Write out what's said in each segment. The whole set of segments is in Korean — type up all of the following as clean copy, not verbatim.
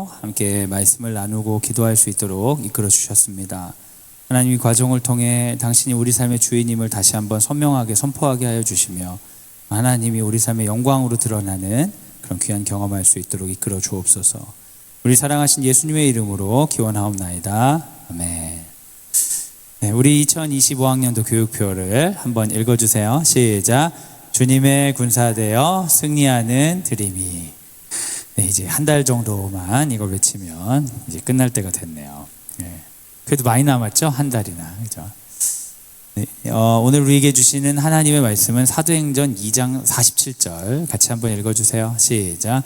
하고 함께 말씀을 나누고 기도할 수 있도록 이끌어 주셨습니다. 하나님, 이 과정을 통해 당신이 우리 삶의 주인임을 다시 한번 선명하게 선포하게 하여 주시며 하나님이 우리 삶의 영광으로 드러나는 그런 귀한 경험할 수 있도록 이끌어 주옵소서. 우리 사랑하신 예수님의 이름으로 기원하옵나이다. 아멘. 네, 우리 2025학년도 교육표를 한번 읽어주세요. 시작. 주님의 군사되어 승리하는 드림이. 네, 이제 한 달 정도만 이걸 외치면 이제 끝날 때가 됐네요. 네, 그래도 많이 남았죠? 한 달이나. 그죠? 네, 오늘 우리에게 주시는 하나님의 말씀은 사도행전 2장 47절 같이 한번 읽어주세요. 시작.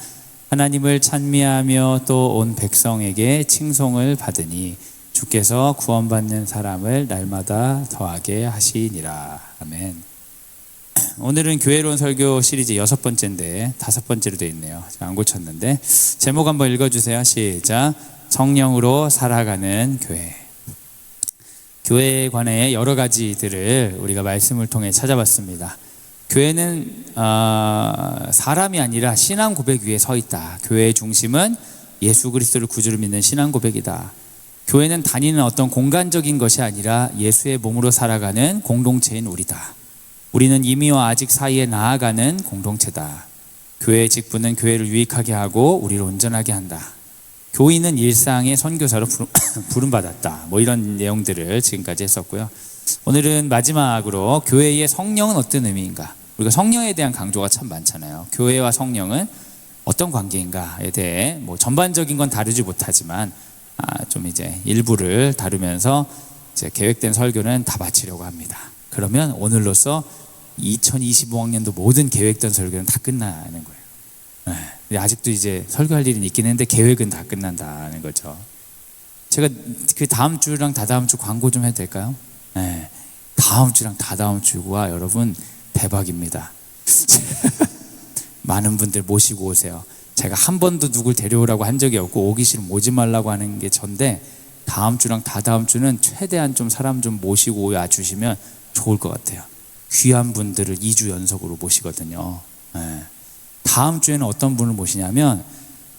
하나님을 찬미하며 또 온 백성에게 칭송을 받으니 주께서 구원받는 사람을 날마다 더하게 하시니라. 아멘. 오늘은 교회론 설교 시리즈 6번째인데 5번째로 되어 있네요. 제가 안 고쳤는데 제목 한번 읽어주세요. 시작. 성령으로 살아가는 교회. 교회에 관해 여러 가지들을 우리가 말씀을 통해 찾아봤습니다. 교회는 사람이 아니라 신앙 고백 위에 서 있다. 교회의 중심은 예수 그리스도를 구주로 믿는 신앙 고백이다. 교회는 다니는 어떤 공간적인 것이 아니라 예수의 몸으로 살아가는 공동체인 우리다. 우리는 이미와 아직 사이에 나아가는 공동체다. 교회의 직분은 교회를 유익하게 하고 우리를 온전하게 한다. 교인은 일상의 선교사로 부름받았다. 뭐 이런 내용들을 지금까지 했었고요. 오늘은 마지막으로 교회의 성령은 어떤 의미인가? 우리가 성령에 대한 강조가 참 많잖아요. 교회와 성령은 어떤 관계인가에 대해 뭐 전반적인 건 다루지 못하지만 좀 이제 일부를 다루면서 이제 계획된 설교는 다 마치려고 합니다. 그러면 오늘로써 2025학년도 모든 계획된 설교는 다 끝나는 거예요. 네. 아직도 이제 설교할 일은 있긴 했는데 계획은 다 끝난다는 거죠. 제가 그 다음 주랑 다다음 주 광고 좀 해도 될까요? 네. 다음 주랑 다다음 주가 여러분 대박입니다. 많은 분들 모시고 오세요. 제가 한 번도 누굴 데려오라고 한 적이 없고 오기 싫으면 오지 말라고 하는 게 전데 다음 주랑 다다음 주는 최대한 좀 사람 좀 모시고 와주시면 좋을 것 같아요. 귀한 분들을 2주 연속으로 모시거든요. 네. 다음 주에는 어떤 분을 모시냐면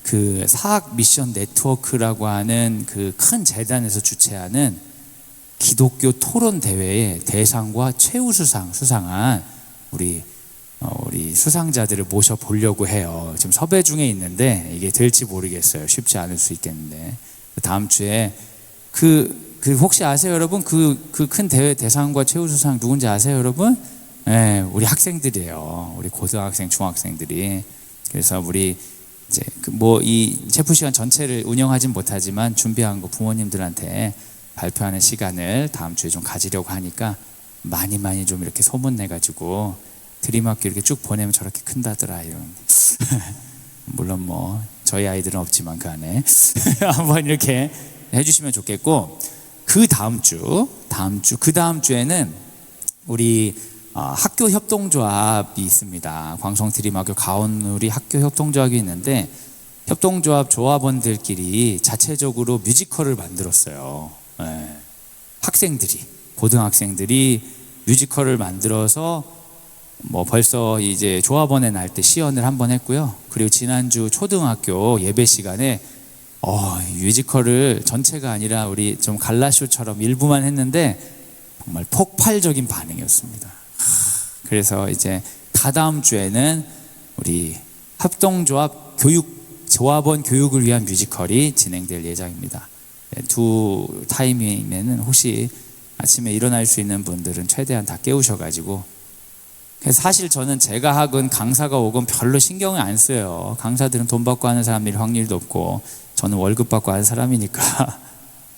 그 사학 미션 네트워크라고 하는 그 큰 재단에서 주최하는 기독교 토론 대회의 대상과 최우수상 수상한 우리 수상자들을 모셔보려고 해요. 지금 섭외 중에 있는데 이게 될지 모르겠어요. 쉽지 않을 수 있겠는데 다음 주에 혹시 아세요, 여러분? 그 큰 대회 대상과 최우수상 누군지 아세요, 여러분? 네, 우리 학생들이에요. 우리 고등학생, 중학생들이. 그래서 우리 이제 이 체프 시간 전체를 운영하진 못하지만 준비한 거 부모님들한테 발표하는 시간을 다음 주에 좀 가지려고 하니까 많이 좀 이렇게 소문내가지고 드림학교 이렇게 쭉 보내면 저렇게 큰다더라 이런. 물론 뭐 저희 아이들은 없지만 그 안에 한번 이렇게 해주시면 좋겠고, 그 다음 주에는 우리 학교 협동조합이 있습니다. 광성 드림학교 가온누리 학교 협동조합이 있는데 협동조합 조합원들끼리 자체적으로 뮤지컬을 만들었어요. 네. 고등학생들이 뮤지컬을 만들어서 뭐 벌써 이제 조합원회 날 때 시연을 한번 했고요. 그리고 지난주 초등학교 예배 시간에 뮤지컬을 전체가 아니라 우리 좀 갈라쇼처럼 일부만 했는데 정말 폭발적인 반응이었습니다. 그래서 이제 다다음 주에는 우리 합동조합 조합원 교육을 위한 뮤지컬이 진행될 예정입니다. 두 타이밍에는 혹시 아침에 일어날 수 있는 분들은 최대한 다 깨우셔가지고, 그래서 사실 저는 제가 하건 강사가 오건 별로 신경을 안 써요. 강사들은 돈 받고 하는 사람일 확률도 없고 저는 월급 받고 하는 사람이니까.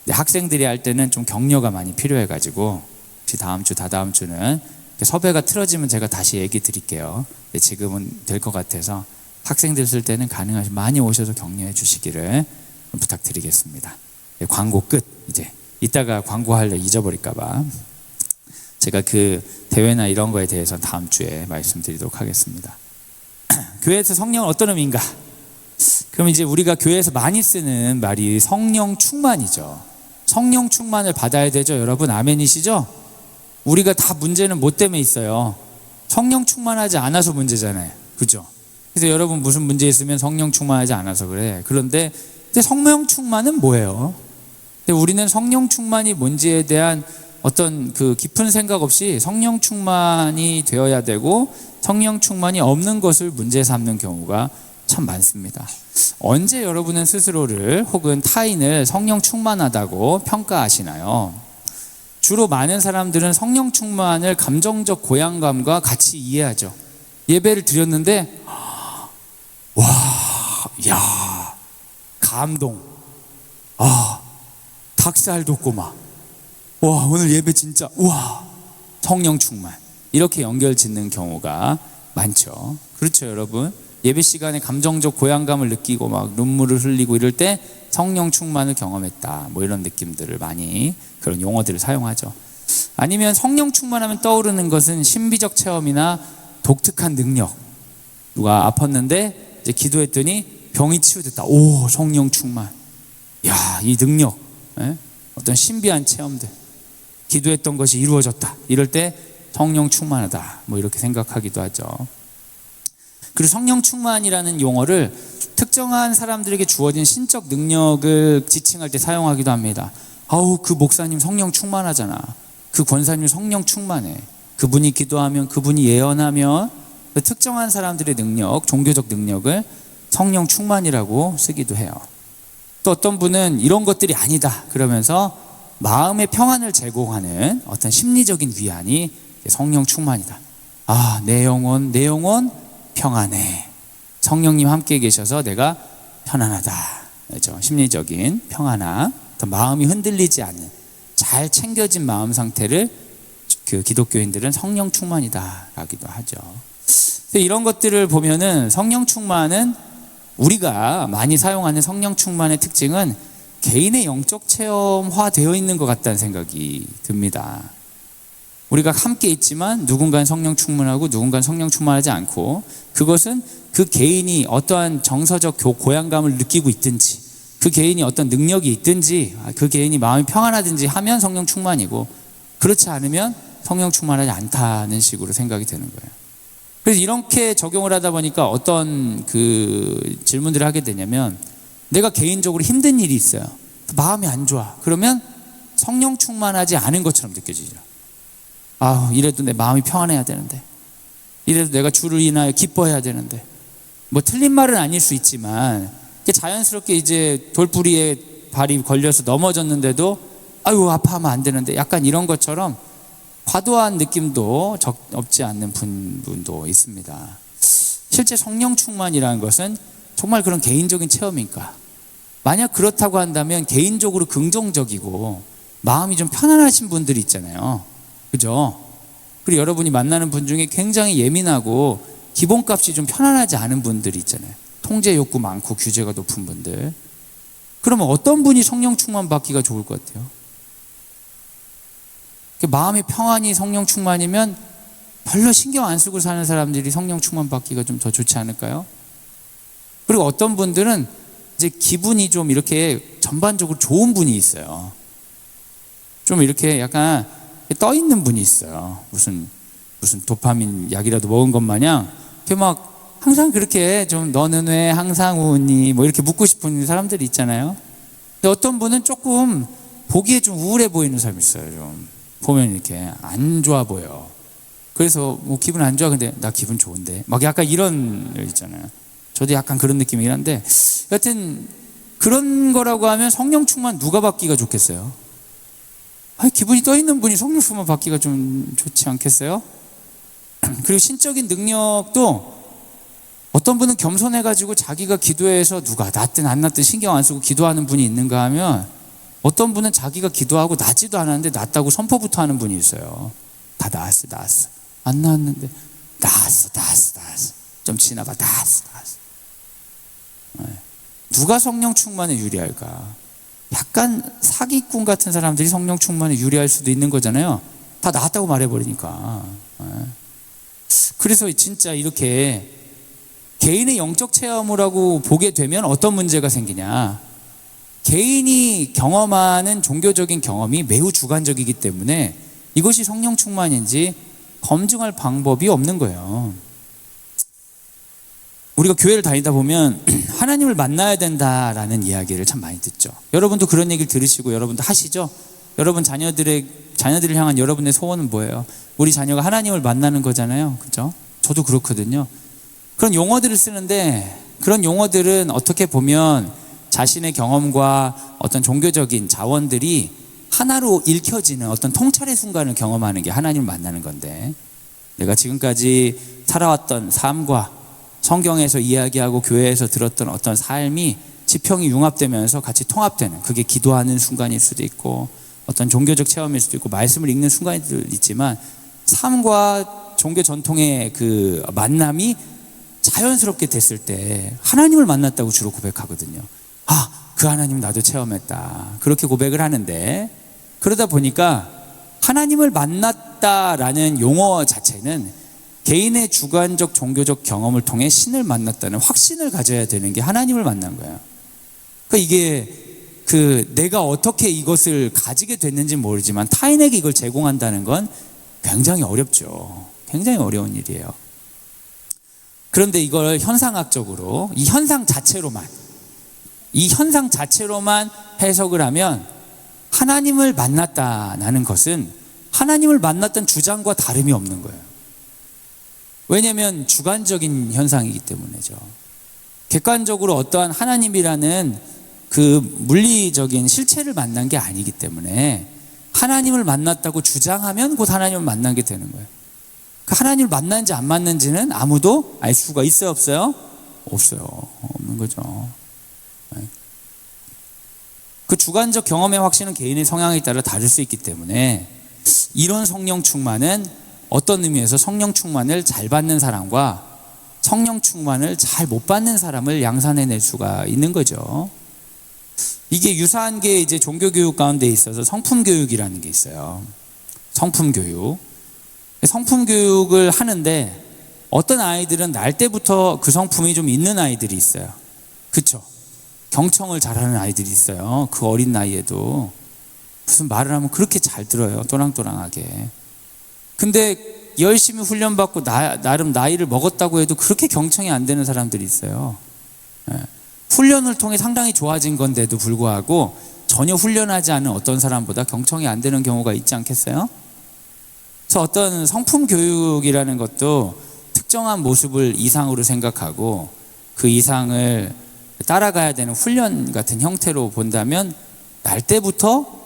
근데 학생들이 할 때는 좀 격려가 많이 필요해가지고 혹시 다음 주 다다음 주는 섭외가 틀어지면 제가 다시 얘기 드릴게요. 근데 지금은 될 것 같아서 학생들 쓸 때는 가능하시면 많이 오셔서 격려해 주시기를 부탁드리겠습니다. 광고 끝. 이제 이따가 광고하려 잊어버릴까봐 제가 그 대회나 이런 거에 대해서는 다음 주에 말씀드리도록 하겠습니다. 교회에서 성령은 어떤 의미인가? 그럼 이제 우리가 교회에서 많이 쓰는 말이 성령 충만이죠. 성령 충만을 받아야 되죠. 여러분 아멘이시죠? 우리가 다 문제는 뭐 때문에 있어요? 성령 충만하지 않아서 문제잖아요. 그죠? 그래서 여러분 무슨 문제 있으면 성령 충만하지 않아서 그래. 그런데 근데 성령 충만은 뭐예요? 근데 우리는 성령 충만이 뭔지에 대한 어떤 그 깊은 생각 없이 성령 충만이 되어야 되고 성령 충만이 없는 것을 문제 삼는 경우가 참 많습니다. 언제 여러분은 스스로를 혹은 타인을 성령 충만하다고 평가하시나요? 주로 많은 사람들은 성령 충만을 감정적 고양감과 같이 이해하죠. 예배를 드렸는데 와, 야, 감동, 닭살 돋고마, 와, 오늘 예배 진짜, 와, 성령 충만, 이렇게 연결 짓는 경우가 많죠. 그렇죠, 여러분? 예배 시간에 감정적 고양감을 느끼고 막 눈물을 흘리고 이럴 때 성령 충만을 경험했다, 뭐 이런 느낌들을 많이, 그런 용어들을 사용하죠. 아니면 성령 충만하면 떠오르는 것은 신비적 체험이나 독특한 능력. 누가 아팠는데 이제 기도했더니 병이 치유됐다. 오, 성령 충만. 야, 이 능력, 어떤 신비한 체험들, 기도했던 것이 이루어졌다. 이럴 때 성령 충만하다, 뭐 이렇게 생각하기도 하죠. 그리고 성령 충만이라는 용어를 특정한 사람들에게 주어진 신적 능력을 지칭할 때 사용하기도 합니다. 아우, 그 목사님 성령 충만하잖아. 그 권사님 성령 충만해. 그분이 기도하면, 그분이 예언하면, 그 특정한 사람들의 능력, 종교적 능력을 성령 충만이라고 쓰기도 해요. 또 어떤 분은 이런 것들이 아니다 그러면서 마음의 평안을 제공하는 어떤 심리적인 위안이 성령 충만이다. 아, 내 영혼 평안해. 성령님 함께 계셔서 내가 편안하다. 그렇죠? 심리적인 평안함, 마음이 흔들리지 않는 잘 챙겨진 마음 상태를 그 기독교인들은 성령 충만이다 라기도 하죠. 이런 것들을 보면은 성령 충만은, 우리가 많이 사용하는 성령 충만의 특징은 개인의 영적 체험화 되어 있는 것 같다는 생각이 듭니다. 우리가 함께 있지만 누군가는 성령 충만하고 누군가는 성령 충만하지 않고, 그것은 그 개인이 어떠한 정서적 고양감을 느끼고 있든지, 그 개인이 어떤 능력이 있든지, 그 개인이 마음이 평안하든지 하면 성령 충만이고, 그렇지 않으면 성령 충만하지 않다는 식으로 생각이 되는 거예요. 그래서 이렇게 적용을 하다 보니까 어떤 그 질문들을 하게 되냐면, 내가 개인적으로 힘든 일이 있어요. 마음이 안 좋아. 그러면 성령 충만하지 않은 것처럼 느껴지죠. 아, 이래도 내 마음이 평안해야 되는데, 이래도 내가 주를 인하여 기뻐해야 되는데, 뭐 틀린 말은 아닐 수 있지만 자연스럽게 이제 돌부리에 발이 걸려서 넘어졌는데도 아유, 아파하면 안 되는데, 약간 이런 것처럼 과도한 느낌도 없지 않는 분도 있습니다. 실제 성령 충만이라는 것은 정말 그런 개인적인 체험일까? 만약 그렇다고 한다면 개인적으로 긍정적이고 마음이 좀 편안하신 분들이 있잖아요. 그죠? 그리고 여러분이 만나는 분 중에 굉장히 예민하고 기본값이 좀 편안하지 않은 분들이 있잖아요. 통제 욕구 많고 규제가 높은 분들. 그러면 어떤 분이 성령 충만 받기가 좋을 것 같아요? 마음의 평안이 성령 충만이면 별로 신경 안 쓰고 사는 사람들이 성령 충만 받기가 좀 더 좋지 않을까요? 그리고 어떤 분들은 이제 기분이 좀 이렇게 전반적으로 좋은 분이 있어요. 좀 이렇게 약간 떠 있는 분이 있어요. 무슨 도파민 약이라도 먹은 것 마냥 이렇게 막 항상 그렇게 좀 너는 왜 항상 우니 뭐 이렇게 묻고 싶은 사람들이 있잖아요. 근데 어떤 분은 조금 보기에 좀 우울해 보이는 사람이 있어요. 좀 보면 이렇게 안 좋아 보여. 그래서 뭐 기분 안 좋아, 근데 나 기분 좋은데 막 약간 이런 일 있잖아요. 저도 약간 그런 느낌이긴 한데, 여하튼 그런 거라고 하면 성령 충만 누가 받기가 좋겠어요? 기분이 떠 있는 분이 성령 충만 받기가 좀 좋지 않겠어요? 그리고 신적인 능력도 어떤 분은 겸손해가지고 자기가 기도해서 누가 낫든 안 낫든 신경 안 쓰고 기도하는 분이 있는가 하면, 어떤 분은 자기가 기도하고 낫지도 않았는데 낫다고 선포부터 하는 분이 있어요. 다 나았어. 안 나았는데 나았어. 좀 지나봐. 나았어. 누가 성령 충만에 유리할까? 약간 사기꾼 같은 사람들이 성령 충만에 유리할 수도 있는 거잖아요. 다 나았다고 말해버리니까. 그래서 진짜 이렇게 개인의 영적 체험이라고 보게 되면 어떤 문제가 생기냐? 개인이 경험하는 종교적인 경험이 매우 주관적이기 때문에 이것이 성령 충만인지 검증할 방법이 없는 거예요. 우리가 교회를 다니다 보면 하나님을 만나야 된다라는 이야기를 참 많이 듣죠. 여러분도 그런 얘기를 들으시고 여러분도 하시죠? 여러분 자녀들을 향한 여러분의 소원은 뭐예요? 우리 자녀가 하나님을 만나는 거잖아요. 그죠? 저도 그렇거든요. 그런 용어들을 쓰는데 그런 용어들은 어떻게 보면 자신의 경험과 어떤 종교적인 자원들이 하나로 읽혀지는 어떤 통찰의 순간을 경험하는 게 하나님을 만나는 건데, 내가 지금까지 살아왔던 삶과 성경에서 이야기하고 교회에서 들었던 어떤 삶이 지평이 융합되면서 같이 통합되는, 그게 기도하는 순간일 수도 있고 어떤 종교적 체험일 수도 있고 말씀을 읽는 순간이 있지만, 삶과 종교 전통의 그 만남이 자연스럽게 됐을 때 하나님을 만났다고 주로 고백하거든요. 그 하나님 나도 체험했다, 그렇게 고백을 하는데, 그러다 보니까 하나님을 만났다라는 용어 자체는 개인의 주관적 종교적 경험을 통해 신을 만났다는 확신을 가져야 되는 게 하나님을 만난 거예요. 그러니까 이게 내가 어떻게 이것을 가지게 됐는지는 모르지만 타인에게 이걸 제공한다는 건 굉장히 어렵죠. 굉장히 어려운 일이에요. 그런데 이걸 현상학적으로 이 현상 자체로만 해석을 하면 하나님을 만났다는 것은 하나님을 만났던 주장과 다름이 없는 거예요. 왜냐하면 주관적인 현상이기 때문이죠. 객관적으로 어떠한 하나님이라는 그 물리적인 실체를 만난 게 아니기 때문에 하나님을 만났다고 주장하면 곧 하나님을 만난 게 되는 거예요. 그 하나님을 만났는지 안 만났는지는 아무도 알 수가 있어요, 없어요? 없어요. 없는 거죠. 그 주관적 경험의 확신은 개인의 성향에 따라 다를 수 있기 때문에 이런 성령 충만은 어떤 의미에서 성령 충만을 잘 받는 사람과 성령 충만을 잘 못 받는 사람을 양산해낼 수가 있는 거죠. 이게 유사한 게 이제 종교교육 가운데 있어서 성품교육이라는 게 있어요. 성품교육. 성품교육을 하는데 어떤 아이들은 날 때부터 그 성품이 좀 있는 아이들이 있어요. 그렇죠? 경청을 잘하는 아이들이 있어요. 그 어린 나이에도 무슨 말을 하면 그렇게 잘 들어요. 또랑또랑하게. 근데 열심히 훈련받고 나름 나이를 먹었다고 해도 그렇게 경청이 안 되는 사람들이 있어요. 훈련을 통해 상당히 좋아진 건데도 불구하고 전혀 훈련하지 않은 어떤 사람보다 경청이 안 되는 경우가 있지 않겠어요? 그래서 어떤 성품 교육이라는 것도 특정한 모습을 이상으로 생각하고 그 이상을 따라가야 되는 훈련 같은 형태로 본다면 날 때부터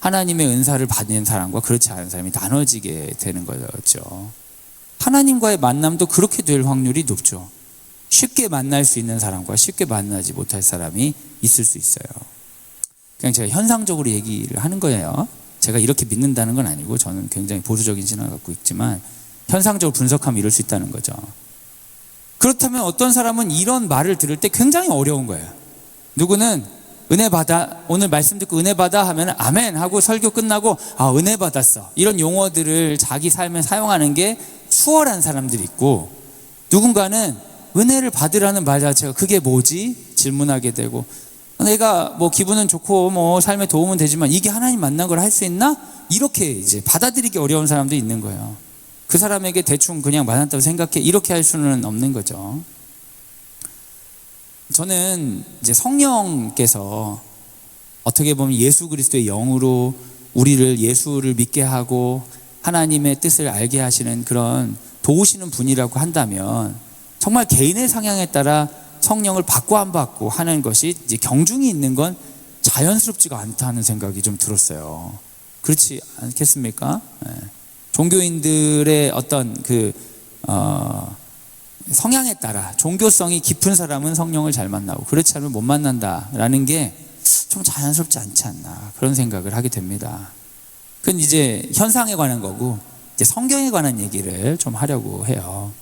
하나님의 은사를 받는 사람과 그렇지 않은 사람이 나눠지게 되는 거죠. 하나님과의 만남도 그렇게 될 확률이 높죠. 쉽게 만날 수 있는 사람과 쉽게 만나지 못할 사람이 있을 수 있어요. 그냥 제가 현상적으로 얘기를 하는 거예요. 제가 이렇게 믿는다는 건 아니고 저는 굉장히 보수적인 신앙을 갖고 있지만 현상적으로 분석하면 이럴 수 있다는 거죠. 그렇다면 어떤 사람은 이런 말을 들을 때 굉장히 어려운 거예요. 누구는 은혜 받아, 오늘 말씀 듣고 은혜 받아 하면 아멘 하고 설교 끝나고 은혜 받았어, 이런 용어들을 자기 삶에 사용하는 게 수월한 사람들이 있고, 누군가는 은혜를 받으라는 말 자체가 그게 뭐지? 질문하게 되고, 내가 뭐 기분은 좋고 뭐 삶에 도움은 되지만 이게 하나님 만난 걸 할 수 있나? 이렇게 이제 받아들이기 어려운 사람도 있는 거예요. 그 사람에게 대충 그냥 만났다고 생각해, 이렇게 할 수는 없는 거죠. 저는 이제 성령께서 어떻게 보면 예수 그리스도의 영으로 우리를 예수를 믿게 하고 하나님의 뜻을 알게 하시는 그런 도우시는 분이라고 한다면 정말 개인의 성향에 따라 성령을 받고 안 받고 하는 것이 이제 경중이 있는 건 자연스럽지가 않다는 생각이 좀 들었어요. 그렇지 않겠습니까? 종교인들의 어떤 성향에 따라 종교성이 깊은 사람은 성령을 잘 만나고 그렇지 않으면 못 만난다라는 게 좀 자연스럽지 않지 않나, 그런 생각을 하게 됩니다. 그건 이제 현상에 관한 거고, 이제 성경에 관한 얘기를 좀 하려고 해요.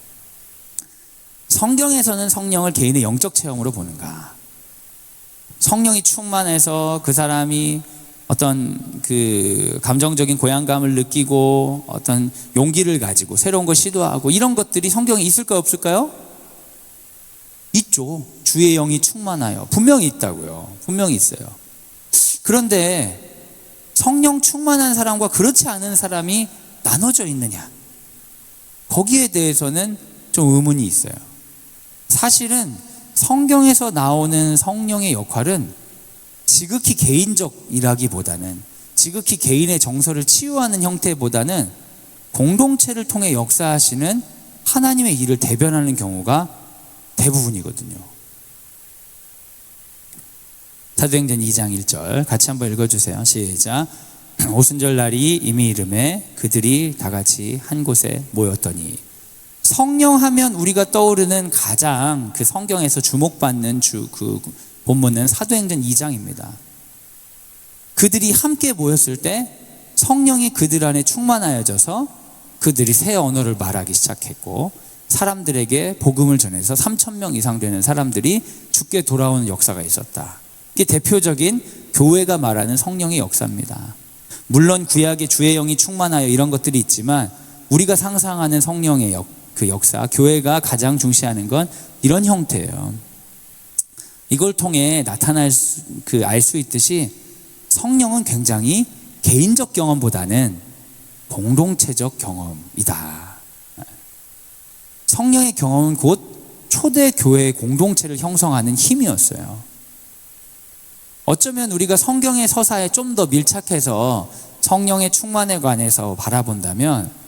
성경에서는 성령을 개인의 영적 체험으로 보는가? 성령이 충만해서 그 사람이 어떤 그 감정적인 고향감을 느끼고 어떤 용기를 가지고 새로운 걸 시도하고 이런 것들이 성경에 있을까요, 없을까요? 있죠. 주의 영이 충만하여. 분명히 있다고요. 분명히 있어요. 그런데 성령 충만한 사람과 그렇지 않은 사람이 나눠져 있느냐? 거기에 대해서는 좀 의문이 있어요. 사실은 성경에서 나오는 성령의 역할은 지극히 개인적이라기보다는, 지극히 개인의 정서를 치유하는 형태보다는 공동체를 통해 역사하시는 하나님의 일을 대변하는 경우가 대부분이거든요. 사도행전 2장 1절 같이 한번 읽어주세요. 시작. 오순절 날이 이미 이르매 그들이 다 같이 한 곳에 모였더니. 성령 하면 우리가 떠오르는 가장 그 성경에서 주목받는 그 본문은 사도행전 2장입니다. 그들이 함께 모였을 때 성령이 그들 안에 충만하여져서 그들이 새 언어를 말하기 시작했고, 사람들에게 복음을 전해서 3,000명 이상 되는 사람들이 주께 돌아오는 역사가 있었다. 이게 대표적인 교회가 말하는 성령의 역사입니다. 물론 구약의 주의 영이 충만하여 이런 것들이 있지만, 우리가 상상하는 성령의 그 역사, 교회가 가장 중시하는 건 이런 형태예요. 이걸 통해 나타날 알 수 있듯이 성령은 굉장히 개인적 경험보다는 공동체적 경험이다. 성령의 경험은 곧 초대 교회의 공동체를 형성하는 힘이었어요. 어쩌면 우리가 성경의 서사에 좀 더 밀착해서 성령의 충만에 관해서 바라본다면,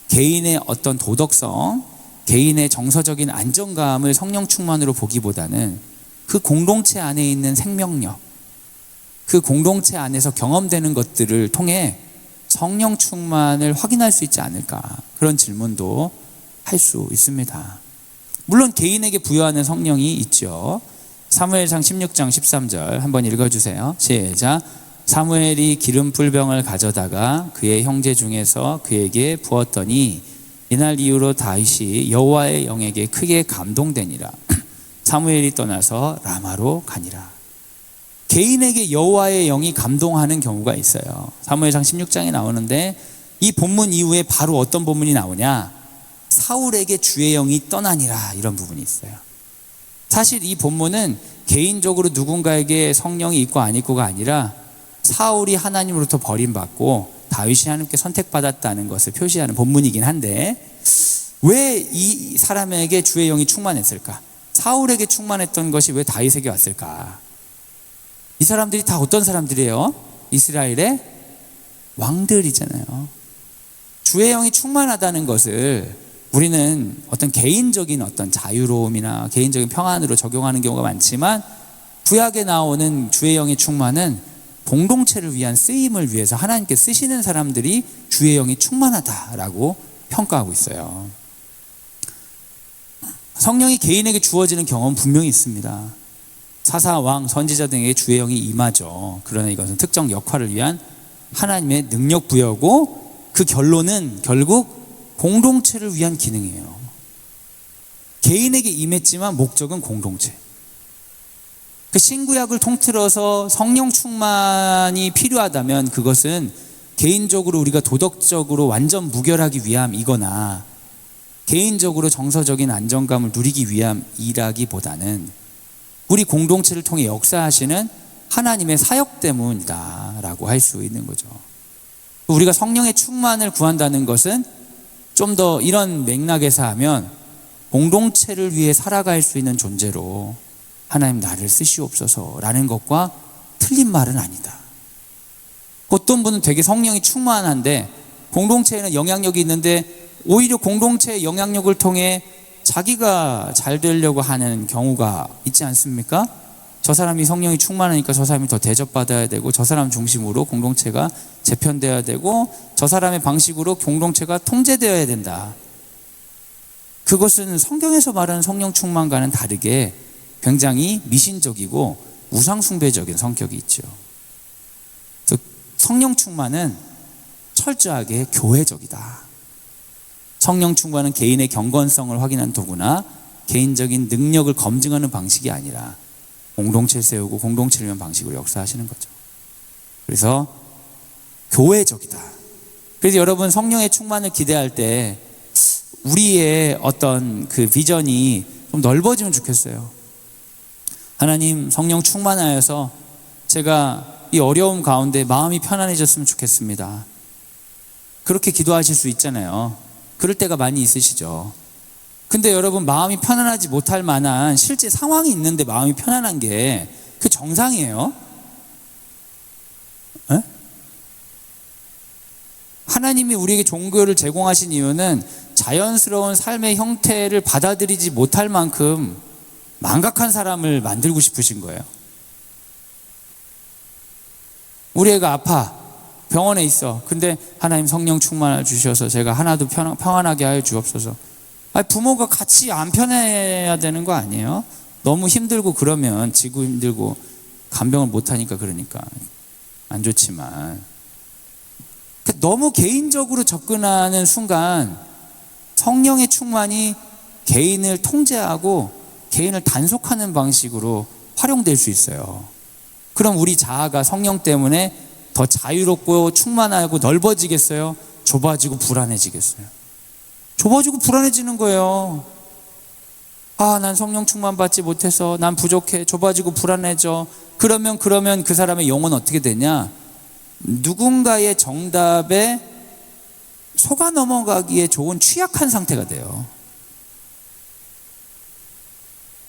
개인의 어떤 도덕성, 개인의 정서적인 안정감을 성령 충만으로 보기보다는 그 공동체 안에 있는 생명력, 그 공동체 안에서 경험되는 것들을 통해 성령 충만을 확인할 수 있지 않을까, 그런 질문도 할 수 있습니다. 물론 개인에게 부여하는 성령이 있죠. 사무엘상 16장 13절 한번 읽어주세요. 시작. 사무엘이 기름 풀병을 가져다가 그의 형제 중에서 그에게 부었더니 이날 이후로 다윗이 여호와의 영에게 크게 감동되니라. 사무엘이 떠나서 라마로 가니라. 개인에게 여호와의 영이 감동하는 경우가 있어요. 사무엘상 16장에 나오는데, 이 본문 이후에 바로 어떤 본문이 나오냐, 사울에게 주의 영이 떠나니라, 이런 부분이 있어요. 사실 이 본문은 개인적으로 누군가에게 성령이 있고 안 있고가 아니라 사울이 하나님으로부터 버림받고 다윗이 하나님께 선택받았다는 것을 표시하는 본문이긴 한데, 왜 이 사람에게 주의 영이 충만했을까? 사울에게 충만했던 것이 왜 다윗에게 왔을까? 이 사람들이 다 어떤 사람들이에요? 이스라엘의 왕들이잖아요. 주의 영이 충만하다는 것을 우리는 어떤 개인적인 어떤 자유로움이나 개인적인 평안으로 적용하는 경우가 많지만, 구약에 나오는 주의 영의 충만은 공동체를 위한 쓰임을 위해서 하나님께 쓰시는 사람들이 주의 영이 충만하다라고 평가하고 있어요. 성령이 개인에게 주어지는 경험은 분명히 있습니다. 사사, 왕, 선지자 등에게 주의 영이 임하죠. 그러나 이것은 특정 역할을 위한 하나님의 능력 부여고, 그 결론은 결국 공동체를 위한 기능이에요. 개인에게 임했지만 목적은 공동체. 그 신구약을 통틀어서 성령 충만이 필요하다면 그것은 개인적으로 우리가 도덕적으로 완전 무결하기 위함이거나 개인적으로 정서적인 안정감을 누리기 위함이라기보다는 우리 공동체를 통해 역사하시는 하나님의 사역 때문이다 라고 할 수 있는 거죠. 우리가 성령의 충만을 구한다는 것은 좀 더 이런 맥락에서 하면 공동체를 위해 살아갈 수 있는 존재로 하나님 나를 쓰시옵소서 라는 것과 틀린 말은 아니다. 어떤 분은 되게 성령이 충만한데 공동체에는 영향력이 있는데 오히려 공동체의 영향력을 통해 자기가 잘 되려고 하는 경우가 있지 않습니까? 저 사람이 성령이 충만하니까 저 사람이 더 대접받아야 되고, 저 사람 중심으로 공동체가 재편되어야 되고, 저 사람의 방식으로 공동체가 통제되어야 된다. 그것은 성경에서 말하는 성령 충만과는 다르게 굉장히 미신적이고 우상숭배적인 성격이 있죠. 그래서 성령 충만은 철저하게 교회적이다. 성령 충만은 개인의 경건성을 확인한 도구나 개인적인 능력을 검증하는 방식이 아니라 공동체를 세우고 공동체를 위한 방식으로 역사하시는 거죠. 그래서 교회적이다. 그래서 여러분 성령의 충만을 기대할 때 우리의 어떤 그 비전이 좀 넓어지면 좋겠어요. 하나님, 성령 충만하여서 제가 이 어려움 가운데 마음이 편안해졌으면 좋겠습니다. 그렇게 기도하실 수 있잖아요. 그럴 때가 많이 있으시죠. 근데 여러분, 마음이 편안하지 못할 만한 실제 상황이 있는데 마음이 편안한 게 그 정상이에요? 에? 하나님이 우리에게 종교를 제공하신 이유는 자연스러운 삶의 형태를 받아들이지 못할 만큼 망각한 사람을 만들고 싶으신 거예요. 우리 애가 아파, 병원에 있어. 근데 하나님 성령 충만을 주셔서 제가 하나도 평안하게 하여 주옵소서. 아니, 부모가 같이 안 편해야 되는 거 아니에요? 너무 힘들고 그러면, 지고 힘들고 간병을 못하니까 그러니까 안 좋지만, 너무 개인적으로 접근하는 순간 성령의 충만이 개인을 통제하고 개인을 단속하는 방식으로 활용될 수 있어요. 그럼 우리 자아가 성령 때문에 더 자유롭고 충만하고 넓어지겠어요? 좁아지고 불안해지겠어요? 좁아지고 불안해지는 거예요. 아, 난 성령 충만 받지 못해서 난 부족해. 좁아지고 불안해져. 그러면 그 사람의 영혼은 어떻게 되냐? 누군가의 정답에 속아 넘어가기에 좋은 취약한 상태가 돼요.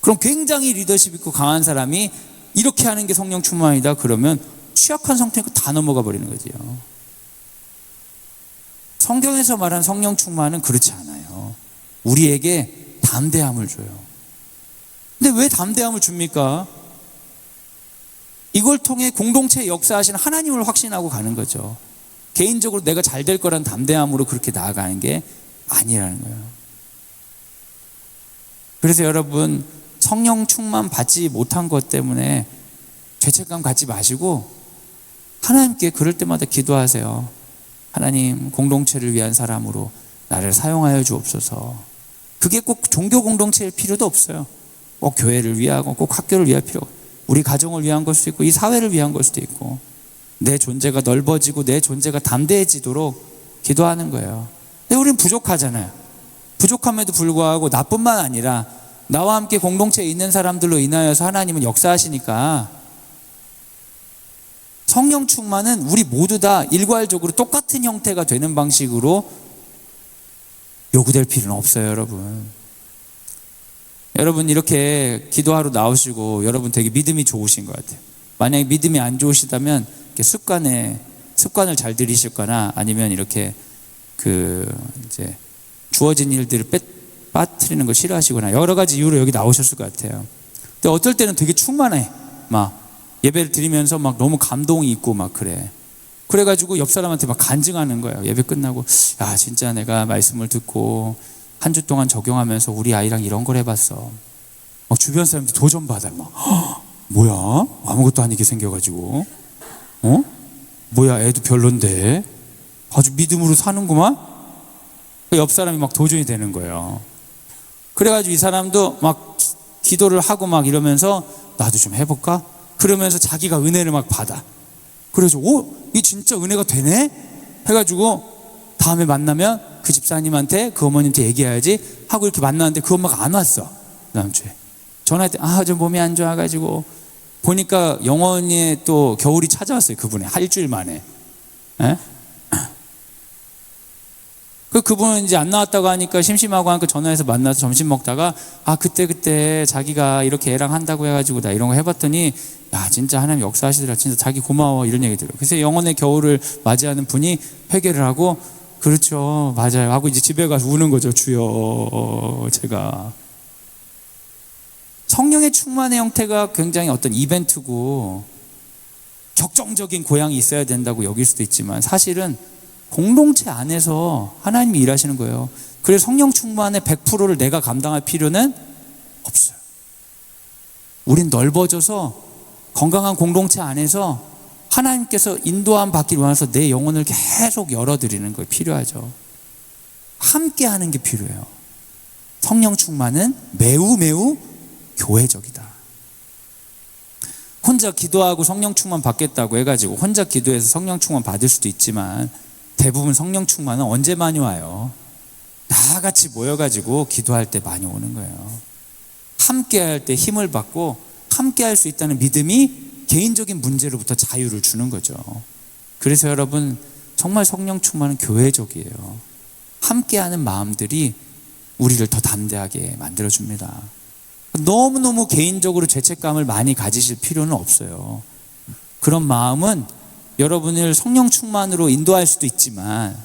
그럼 굉장히 리더십 있고 강한 사람이 이렇게 하는 게 성령 충만이다 그러면 취약한 상태가 다 넘어가 버리는 거지요. 성경에서 말한 성령 충만은 그렇지 않아요. 우리에게 담대함을 줘요. 근데 왜 담대함을 줍니까? 이걸 통해 공동체에 역사하시는 하나님을 확신하고 가는 거죠. 개인적으로 내가 잘 될 거란 담대함으로 그렇게 나아가는 게 아니라는 거예요. 그래서 여러분, 성령 충만 받지 못한 것 때문에 죄책감 갖지 마시고 하나님께 그럴 때마다 기도하세요. 하나님, 공동체를 위한 사람으로 나를 사용하여 주옵소서. 그게 꼭 종교 공동체일 필요도 없어요. 꼭 교회를 위하고 꼭 학교를 위할 필요 없어요. 우리 가정을 위한 걸 수도 있고 이 사회를 위한 걸 수도 있고 내 존재가 넓어지고 내 존재가 담대해지도록 기도하는 거예요. 근데 우리는 부족하잖아요. 부족함에도 불구하고 나뿐만 아니라 나와 함께 공동체에 있는 사람들로 인하여서 하나님은 역사하시니까 성령 충만은 우리 모두 다 일괄적으로 똑같은 형태가 되는 방식으로 요구될 필요는 없어요, 여러분. 여러분, 이렇게 기도하러 나오시고 여러분 되게 믿음이 좋으신 것 같아요. 만약에 믿음이 안 좋으시다면 습관을 잘 들이실 거나 아니면 이렇게 이제 주어진 일들을 빠뜨리는 거 싫어하시거나 여러 가지 이유로 여기 나오셨을 것 같아요. 근데 어떨 때는 되게 충만해. 막 예배를 드리면서 막 너무 감동이 있고 막 그래. 그래가지고 옆 사람한테 막 간증하는 거예요. 예배 끝나고, 야, 진짜 내가 말씀을 듣고 한 주 동안 적용하면서 우리 아이랑 이런 걸 해봤어. 막 주변 사람들이 도전받아. 막, 뭐야? 아무것도 아니게 생겨가지고. 뭐야, 애도 별론데. 아주 믿음으로 사는구만? 옆 사람이 막 도전이 되는 거예요. 그래가지고 이 사람도 막 기도를 하고 막 이러면서 나도 좀 해볼까? 그러면서 자기가 은혜를 막 받아. 그래서 이 진짜 은혜가 되네? 해가지고 다음에 만나면 그 집사님한테 그 어머님한테 얘기해야지 하고 이렇게 만났는데 그 엄마가 안 왔어. 그 다음 주에 전화할 때 저 몸이 안 좋아가지고 보니까 영원히 또 겨울이 찾아왔어요. 그분의 일주일 만에. 그분은 이제 안 나왔다고 하니까 심심하고 하니까 전화해서 만나서 점심 먹다가 그때 자기가 이렇게 애랑 한다고 해가지고 나 이런 거 해봤더니 야, 진짜 하나님 역사하시더라. 진짜 자기 고마워. 이런 얘기 들어요. 그래서 영혼의 겨울을 맞이하는 분이 회개를 하고 그렇죠, 맞아요 하고 이제 집에 가서 우는 거죠. 주여, 제가. 성령의 충만의 형태가 굉장히 어떤 이벤트고 격정적인 고향이 있어야 된다고 여길 수도 있지만 사실은 공동체 안에서 하나님이 일하시는 거예요. 그래서 성령 충만의 100%를 내가 감당할 필요는 없어요. 우린 넓어져서 건강한 공동체 안에서 하나님께서 인도함 받기를 원해서 내 영혼을 계속 열어드리는 거 필요하죠. 함께 하는 게 필요해요. 성령 충만은 매우 교회적이다. 혼자 기도하고 성령 충만 받겠다고 해가지고 혼자 기도해서 성령 충만 받을 수도 있지만 대부분 성령 충만은 언제 많이 와요? 나같이 모여가지고 기도할 때 많이 오는 거예요. 함께 할 때 힘을 받고 함께 할 수 있다는 믿음이 개인적인 문제로부터 자유를 주는 거죠. 그래서 여러분, 정말 성령 충만은 교회적이에요. 함께하는 마음들이 우리를 더 담대하게 만들어줍니다. 너무너무 개인적으로 죄책감을 많이 가지실 필요는 없어요. 그런 마음은 여러분을 성령 충만으로 인도할 수도 있지만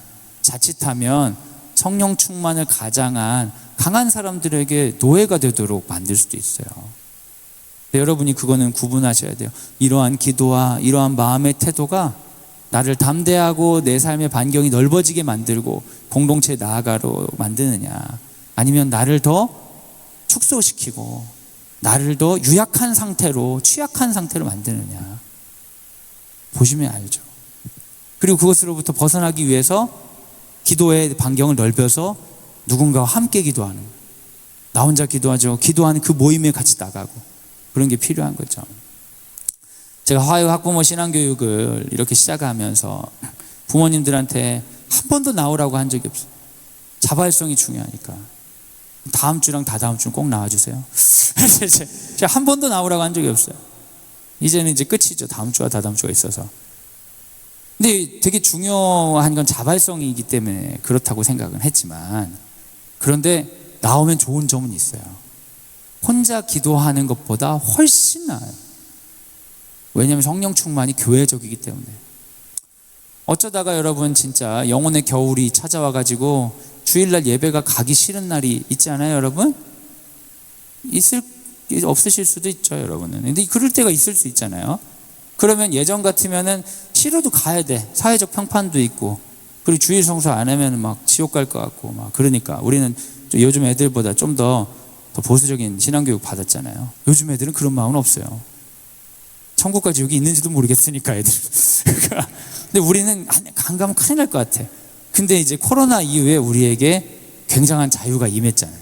자칫하면 성령 충만을 가장한 강한 사람들에게 노예가 되도록 만들 수도 있어요. 여러분이 그거는 구분하셔야 돼요. 이러한 기도와 이러한 마음의 태도가 나를 담대하고 내 삶의 반경이 넓어지게 만들고 공동체에 나아가로 만드느냐, 아니면 나를 더 축소시키고 나를 더 유약한 상태로, 취약한 상태로 만드느냐, 보시면 알죠. 그리고 그것으로부터 벗어나기 위해서 기도의 반경을 넓혀서 누군가와 함께 기도하는, 나 혼자 기도하죠. 기도하는 그 모임에 같이 나가고, 그런 게 필요한 거죠. 제가 화요 학부모 신앙교육을 이렇게 시작하면서 부모님들한테 한 번도 나오라고 한 적이 없어요. 자발성이 중요하니까. 다음 주랑 다다음 주는 꼭 나와주세요. 제가 한 번도 나오라고 한 적이 없어요. 이제는 이제 끝이죠. 다음 주와 다다음 주가 있어서. 근데 되게 중요한 건 자발성이기 때문에 그렇다고 생각은 했지만, 그런데 나오면 좋은 점은 있어요. 혼자 기도하는 것보다 훨씬 나아요. 왜냐하면 성령 충만이 교회적이기 때문에. 어쩌다가 여러분 진짜 영혼의 겨울이 찾아와가지고 주일날 예배가 가기 싫은 날이 있지 않아요, 여러분? 없으실 수도 있죠, 여러분은. 근데 그럴 때가 있을 수 있잖아요. 그러면 예전 같으면은 싫어도 가야 돼. 사회적 평판도 있고, 그리고 주일 성수 안 하면 막 지옥 갈 것 같고, 막 그러니까 우리는 요즘 애들보다 좀 더 보수적인 신앙교육 받았잖아요. 요즘 애들은 그런 마음은 없어요. 천국까지 여기 있는지도 모르겠으니까 애들. 근데 우리는 안 가면 큰일 날 것 같아. 근데 이제 코로나 이후에 우리에게 굉장한 자유가 임했잖아요.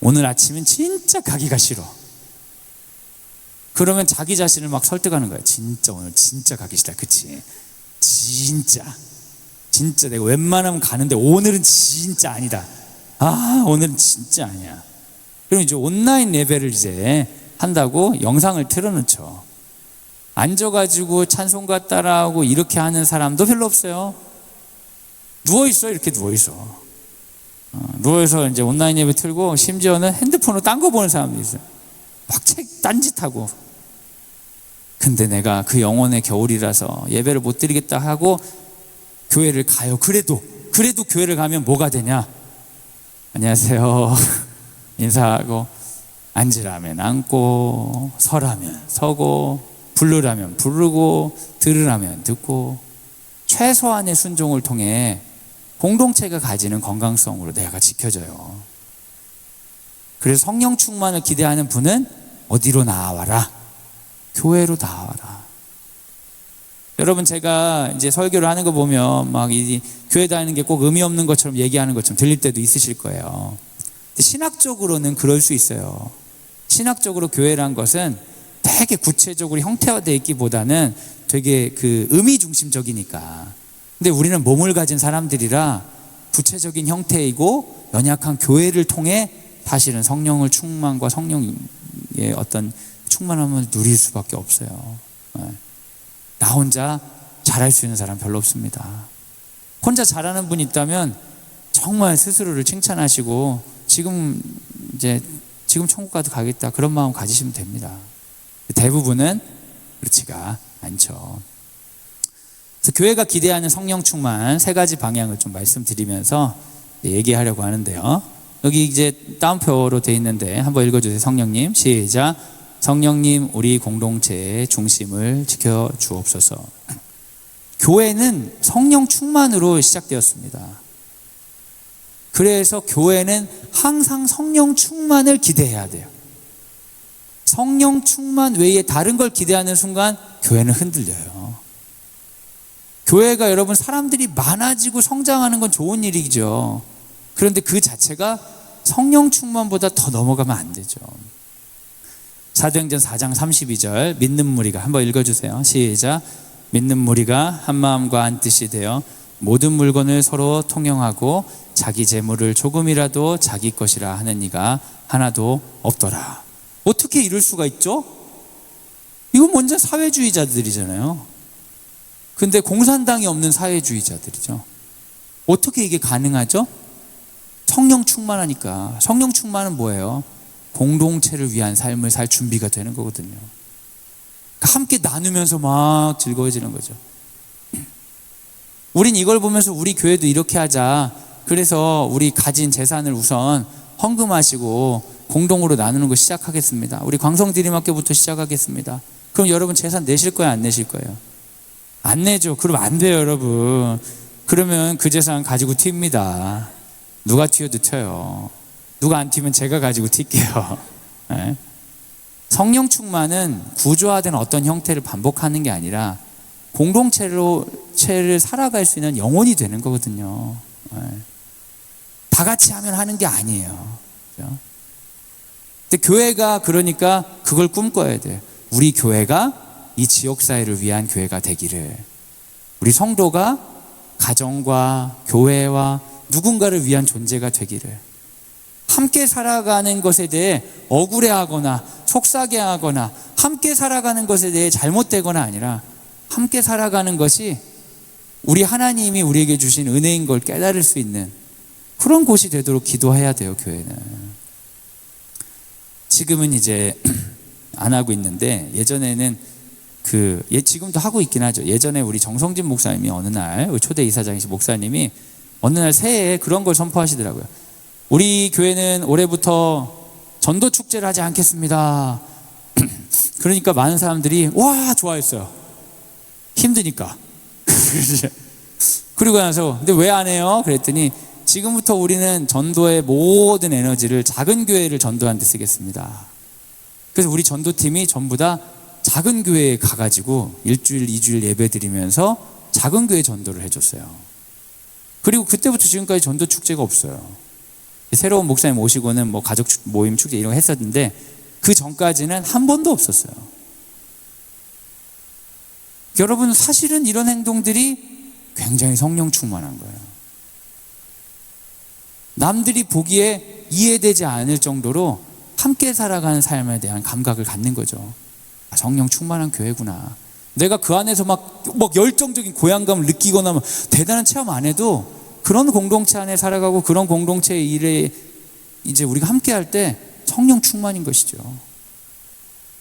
오늘 아침은 진짜 가기가 싫어. 그러면 자기 자신을 막 설득하는 거야. 진짜 오늘 진짜 가기 싫다. 그치? 진짜 내가 웬만하면 가는데 오늘은 진짜 아니다. 오늘은 진짜 아니야. 그럼 이제 온라인 예배를 이제 한다고 영상을 틀어놓죠. 앉아가지고 찬송가 따라하고 이렇게 하는 사람도 별로 없어요. 누워있어. 이렇게 누워있어. 누워서 이제 온라인 예배 틀고, 심지어는 핸드폰으로 딴 거 보는 사람도 있어요. 막 책 딴짓하고. 근데 내가 그 영혼의 겨울이라서 예배를 못 드리겠다 하고 교회를 가요. 그래도 교회를 가면 뭐가 되냐? 안녕하세요. 인사하고, 앉으라면 앉고, 서라면 서고, 부르라면 부르고, 들으라면 듣고, 최소한의 순종을 통해 공동체가 가지는 건강성으로 내가 지켜져요. 그래서 성령 충만을 기대하는 분은 어디로 나와라? 교회로 나와라. 여러분, 제가 이제 설교를 하는 거 보면 막 이 교회 다니는 게 꼭 의미 없는 것처럼 얘기하는 것처럼 들릴 때도 있으실 거예요. 근데 신학적으로는 그럴 수 있어요. 신학적으로 교회란 것은 되게 구체적으로 형태화되어 있기보다는 되게 그 의미 중심적이니까. 근데 우리는 몸을 가진 사람들이라 구체적인 형태이고 연약한 교회를 통해 사실은 성령을 충만과 성령의 어떤 충만함을 누릴 수밖에 없어요. 나 혼자 잘할 수 있는 사람 별로 없습니다. 혼자 잘하는 분이 있다면 정말 스스로를 칭찬하시고 지금 천국 가겠다, 그런 마음 가지시면 됩니다. 대부분은 그렇지가 않죠. 그래서 교회가 기대하는 성령 충만 3가지 방향을 좀 말씀드리면서 얘기하려고 하는데요. 여기 이제 따옴표로 되어 있는데 한번 읽어주세요. 성령님, 시작. 성령님, 우리 공동체의 중심을 지켜 주옵소서. 교회는 성령 충만으로 시작되었습니다. 그래서 교회는 항상 성령 충만을 기대해야 돼요. 성령 충만 외에 다른 걸 기대하는 순간 교회는 흔들려요. 교회가 여러분 사람들이 많아지고 성장하는 건 좋은 일이죠. 그런데 그 자체가 성령 충만보다 더 넘어가면 안 되죠. 사도행전 4장 32절, 믿는 무리가, 한번 읽어주세요. 시작. 믿는 무리가 한 마음과 한 뜻이 되어 모든 물건을 서로 통용하고 자기 재물을 조금이라도 자기 것이라 하는 이가 하나도 없더라. 어떻게 이럴 수가 있죠? 이건 먼저 사회주의자들이잖아요. 근데 공산당이 없는 사회주의자들이죠. 어떻게 이게 가능하죠? 성령 충만하니까. 성령 충만은 뭐예요? 공동체를 위한 삶을 살 준비가 되는 거거든요. 함께 나누면서 막 즐거워지는 거죠. 우린 이걸 보면서 우리 교회도 이렇게 하자. 그래서 우리 가진 재산을 우선 헌금하시고 공동으로 나누는 거 시작하겠습니다. 우리 광성드림학교부터 시작하겠습니다. 그럼 여러분 재산 내실 거예요, 안 내실 거예요? 안 내죠. 그럼 안 돼요, 여러분. 그러면 그 재산 가지고 튑니다. 누가 튀어도 튀어요. 누가 안 튀면 제가 가지고 튈게요. 네? 성령 충만은 구조화된 어떤 형태를 반복하는 게 아니라 공동체를 살아갈 수 있는 영혼이 되는 거거든요. 네. 다 같이 하면 하는 게 아니에요. 그렇죠? 근데 교회가 그러니까 그걸 꿈꿔야 돼요. 우리 교회가 이 지역사회를 위한 교회가 되기를, 우리 성도가 가정과 교회와 누군가를 위한 존재가 되기를, 함께 살아가는 것에 대해 억울해하거나 속상해하거나 함께 살아가는 것에 대해 잘못되거나 아니라 함께 살아가는 것이 우리 하나님이 우리에게 주신 은혜인 걸 깨달을 수 있는 그런 곳이 되도록 기도해야 돼요. 교회는 지금은 이제 안 하고 있는데 예전에는 지금도 하고 있긴 하죠. 예전에 우리 정성진 목사님이 어느 날, 초대 이사장이신 목사님이 어느 날 새해에 그런 걸 선포하시더라고요. 우리 교회는 올해부터 전도 축제를 하지 않겠습니다. 그러니까 많은 사람들이 와 좋아했어요. 힘드니까. 그리고 나서 근데 왜 안 해요? 그랬더니 지금부터 우리는 전도의 모든 에너지를 작은 교회를 전도하는 데 쓰겠습니다. 그래서 우리 전도팀이 전부 다 작은 교회에 가가지고 1주일 2주일 예배 드리면서 작은 교회 전도를 해줬어요. 그리고 그때부터 지금까지 전도 축제가 없어요. 새로운 목사님 오시고는 뭐 가족 모임 축제 이런 거 했었는데 그 전까지는 한 번도 없었어요. 여러분 사실은 이런 행동들이 굉장히 성령 충만한 거예요. 남들이 보기에 이해되지 않을 정도로 함께 살아가는 삶에 대한 감각을 갖는 거죠. 아, 성령 충만한 교회구나. 내가 그 안에서 막 열정적인 고향감을 느끼거나 대단한 체험 안 해도 그런 공동체 안에 살아가고 그런 공동체의 일에 이제 우리가 함께 할 때 성령 충만인 것이죠.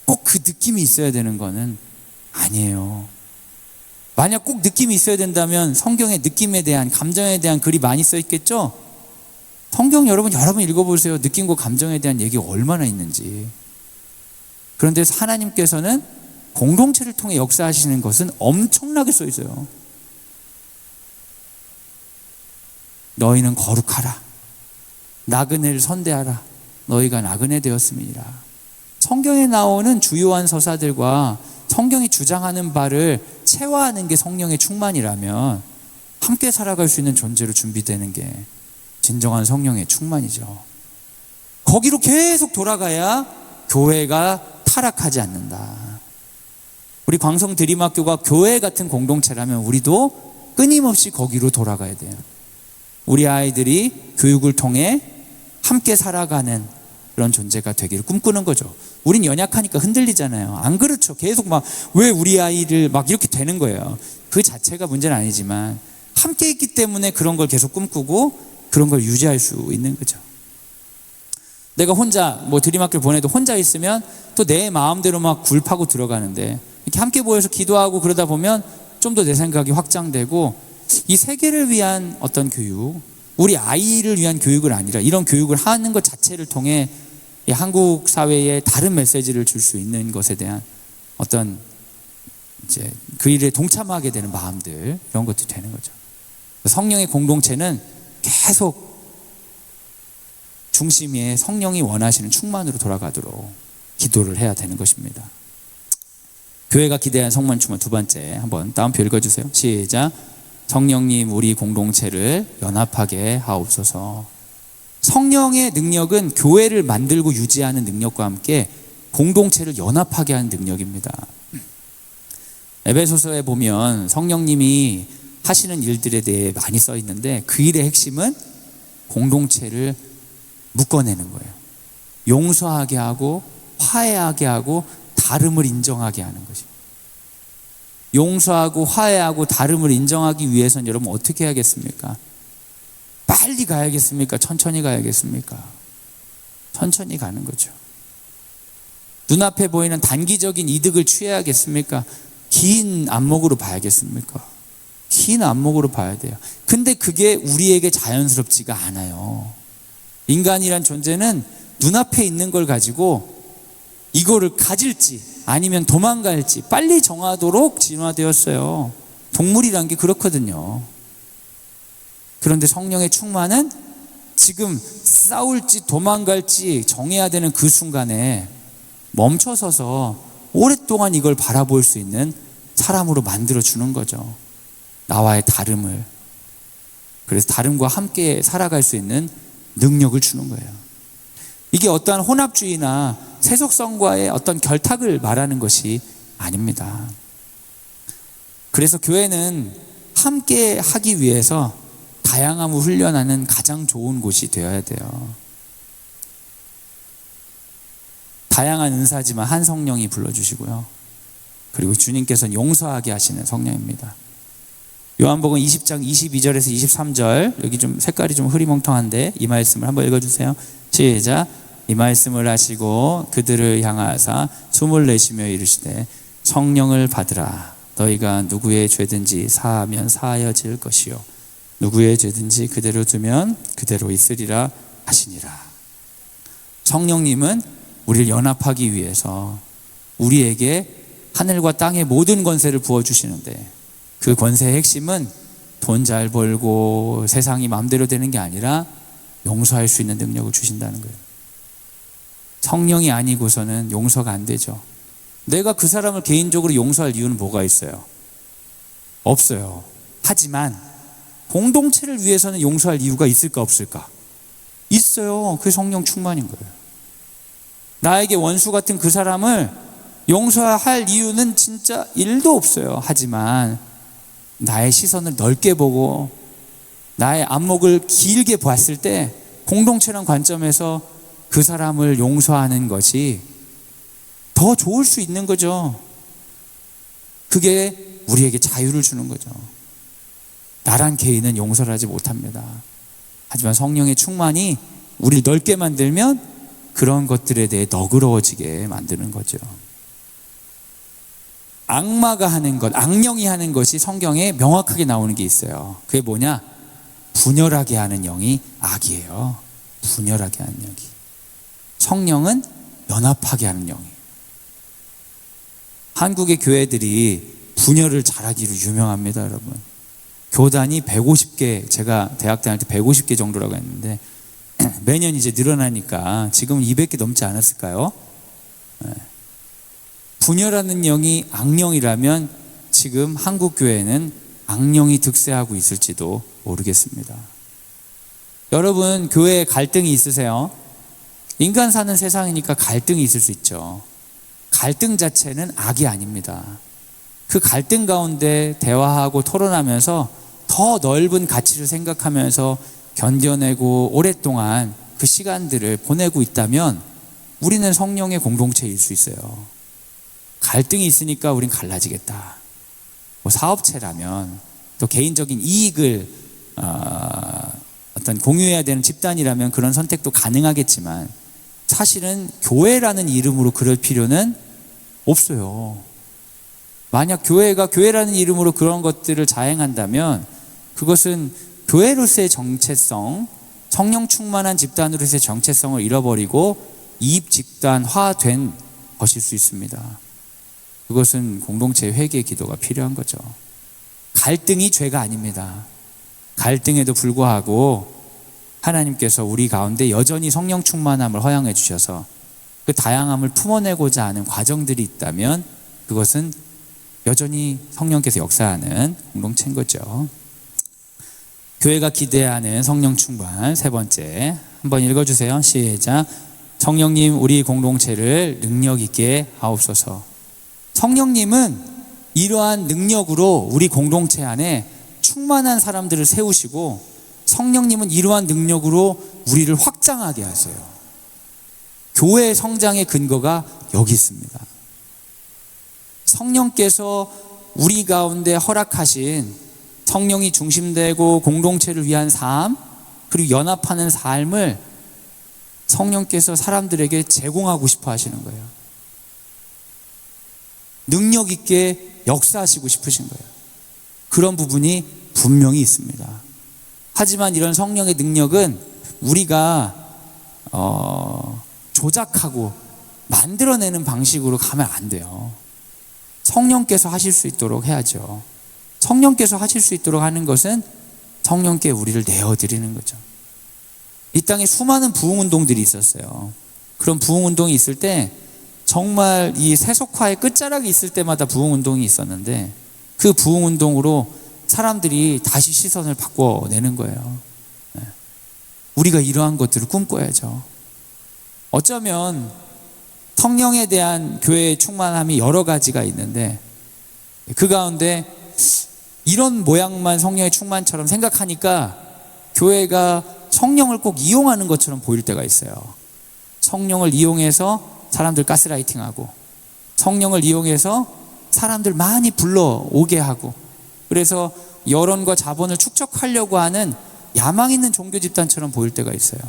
꼭 그 느낌이 있어야 되는 거는 아니에요. 만약 꼭 느낌이 있어야 된다면 성경의 느낌에 대한, 감정에 대한 글이 많이 써 있겠죠? 성경 여러분 읽어보세요. 느낌과 감정에 대한 얘기가 얼마나 있는지. 그런데 하나님께서는 공동체를 통해 역사하시는 것은 엄청나게 써 있어요. 너희는 거룩하라. 나그네를 선대하라. 너희가 나그네 되었음이니라. 성경에 나오는 주요한 서사들과 성경이 주장하는 바를 체화하는 게 성령의 충만이라면 함께 살아갈 수 있는 존재로 준비되는 게 진정한 성령의 충만이죠. 거기로 계속 돌아가야 교회가 타락하지 않는다. 우리 광성드림학교가 교회 같은 공동체라면 우리도 끊임없이 거기로 돌아가야 돼요. 우리 아이들이 교육을 통해 함께 살아가는 그런 존재가 되기를 꿈꾸는 거죠. 우린 연약하니까 흔들리잖아요. 안 그렇죠. 계속 왜 우리 아이를 이렇게 되는 거예요. 그 자체가 문제는 아니지만 함께 있기 때문에 그런 걸 계속 꿈꾸고 그런 걸 유지할 수 있는 거죠. 내가 혼자 드림학교를 보내도 혼자 있으면 또 내 마음대로 굴파고 들어가는데 이렇게 함께 모여서 기도하고 그러다 보면 좀 더 내 생각이 확장되고 이 세계를 위한 어떤 교육, 우리 아이를 위한 교육을 아니라 이런 교육을 하는 것 자체를 통해 이 한국 사회에 다른 메시지를 줄 수 있는 것에 대한 어떤 이제 그 일에 동참하게 되는 마음들, 이런 것들이 되는 거죠. 성령의 공동체는 계속 중심에 성령이 원하시는 충만으로 돌아가도록 기도를 해야 되는 것입니다. 교회가 기대한 성만 충만 두 번째, 한번 다운표 읽어주세요. 시작. 성령님 우리 공동체를 연합하게 하옵소서. 성령의 능력은 교회를 만들고 유지하는 능력과 함께 공동체를 연합하게 하는 능력입니다. 에베소서에 보면 성령님이 하시는 일들에 대해 많이 써 있는데 그 일의 핵심은 공동체를 묶어내는 거예요. 용서하게 하고 화해하게 하고 다름을 인정하게 하는 것입니다. 용서하고 화해하고 다름을 인정하기 위해서는 여러분 어떻게 해야겠습니까? 빨리 가야겠습니까? 천천히 가야겠습니까? 천천히 가는 거죠. 눈앞에 보이는 단기적인 이득을 취해야겠습니까? 긴 안목으로 봐야겠습니까? 긴 안목으로 봐야 돼요. 근데 그게 우리에게 자연스럽지가 않아요. 인간이란 존재는 눈앞에 있는 걸 가지고 이거를 가질지 아니면 도망갈지 빨리 정하도록 진화되었어요. 동물이란 게 그렇거든요. 그런데 성령의 충만은 지금 싸울지 도망갈지 정해야 되는 그 순간에 멈춰서서 오랫동안 이걸 바라볼 수 있는 사람으로 만들어주는 거죠. 나와의 다름을. 그래서 다름과 함께 살아갈 수 있는 능력을 주는 거예요. 이게 어떠한 혼합주의나 세속성과의 어떤 결탁을 말하는 것이 아닙니다. 그래서 교회는 함께 하기 위해서 다양함을 훈련하는 가장 좋은 곳이 되어야 돼요. 다양한 은사지만 한 성령이 불러주시고요. 그리고 주님께서는 용서하게 하시는 성령입니다. 요한복음 20장 22절에서 23절, 여기 좀 색깔이 좀 흐리멍텅한데 이 말씀을 한번 읽어주세요. 시작. 이 말씀을 하시고 그들을 향하사 숨을 내쉬며 이르시되 성령을 받으라. 너희가 누구의 죄든지 사하면 사하여질 것이요 누구의 죄든지 그대로 두면 그대로 있으리라 하시니라. 성령님은 우리를 연합하기 위해서 우리에게 하늘과 땅의 모든 권세를 부어주시는데, 그 권세의 핵심은 돈 잘 벌고 세상이 마음대로 되는 게 아니라 용서할 수 있는 능력을 주신다는 거예요. 성령이 아니고서는 용서가 안 되죠. 내가 그 사람을 개인적으로 용서할 이유는 뭐가 있어요? 없어요. 하지만 공동체를 위해서는 용서할 이유가 있을까 없을까? 있어요. 그게 성령 충만인 거예요. 나에게 원수 같은 그 사람을 용서할 이유는 진짜 1도 없어요. 하지만 나의 시선을 넓게 보고 나의 안목을 길게 봤을 때 공동체란 관점에서 그 사람을 용서하는 것이 더 좋을 수 있는 거죠. 그게 우리에게 자유를 주는 거죠. 나란 개인은 용서를 하지 못합니다. 하지만 성령의 충만이 우리를 넓게 만들면 그런 것들에 대해 너그러워지게 만드는 거죠. 악마가 하는 것, 악령이 하는 것이 성경에 명확하게 나오는 게 있어요. 그게 뭐냐? 분열하게 하는 영이 악이에요. 분열하게 하는 영이. 성령은 연합하게 하는 영이에요. 한국의 교회들이 분열을 잘하기로 유명합니다, 여러분. 교단이 150개, 제가 대학 다닐 때 150개 정도라고 했는데 매년 이제 늘어나니까 지금 200개 넘지 않았을까요? 분열하는 영이 악령이라면 지금 한국 교회는 악령이 득세하고 있을지도 모르겠습니다. 여러분, 교회에 갈등이 있으세요? 인간 사는 세상이니까 갈등이 있을 수 있죠. 갈등 자체는 악이 아닙니다. 그 갈등 가운데 대화하고 토론하면서 더 넓은 가치를 생각하면서 견뎌내고 오랫동안 그 시간들을 보내고 있다면 우리는 성령의 공동체일 수 있어요. 갈등이 있으니까 우린 갈라지겠다. 뭐 사업체라면 또 개인적인 이익을 어떤 공유해야 되는 집단이라면 그런 선택도 가능하겠지만 사실은 교회라는 이름으로 그럴 필요는 없어요. 만약 교회가 교회라는 이름으로 그런 것들을 자행한다면 그것은 교회로서의 정체성, 성령 충만한 집단으로서의 정체성을 잃어버리고 이입 집단화된 것일 수 있습니다. 그것은 공동체 회개 기도가 필요한 거죠. 갈등이 죄가 아닙니다. 갈등에도 불구하고 하나님께서 우리 가운데 여전히 성령 충만함을 허용해 주셔서 그 다양함을 품어내고자 하는 과정들이 있다면 그것은 여전히 성령께서 역사하는 공동체인 거죠. 교회가 기대하는 성령 충만, 세 번째 한번 읽어주세요. 시작. 성령님, 우리 공동체를 능력 있게 하옵소서. 성령님은 이러한 능력으로 우리 공동체 안에 충만한 사람들을 세우시고 성령님은 이러한 능력으로 우리를 확장하게 하세요. 교회의 성장의 근거가 여기 있습니다. 성령께서 우리 가운데 허락하신 성령이 중심되고 공동체를 위한 삶, 그리고 연합하는 삶을 성령께서 사람들에게 제공하고 싶어 하시는 거예요. 능력 있게 역사하시고 싶으신 거예요. 그런 부분이 분명히 있습니다. 하지만 이런 성령의 능력은 우리가 조작하고 만들어내는 방식으로 가면 안 돼요. 성령께서 하실 수 있도록 해야죠. 성령께서 하실 수 있도록 하는 것은 성령께 우리를 내어드리는 거죠. 이 땅에 수많은 부흥운동들이 있었어요. 그런 부흥운동이 있을 때 정말 이 세속화의 끝자락이 있을 때마다 부흥운동이 있었는데 그 부흥운동으로 사람들이 다시 시선을 바꿔내는 거예요. 우리가 이러한 것들을 꿈꿔야죠. 어쩌면 성령에 대한 교회의 충만함이 여러 가지가 있는데 그 가운데 이런 모양만 성령의 충만처럼 생각하니까 교회가 성령을 꼭 이용하는 것처럼 보일 때가 있어요. 성령을 이용해서 사람들 가스라이팅하고 성령을 이용해서 사람들 많이 불러오게 하고 그래서 여론과 자본을 축적하려고 하는 야망 있는 종교 집단처럼 보일 때가 있어요.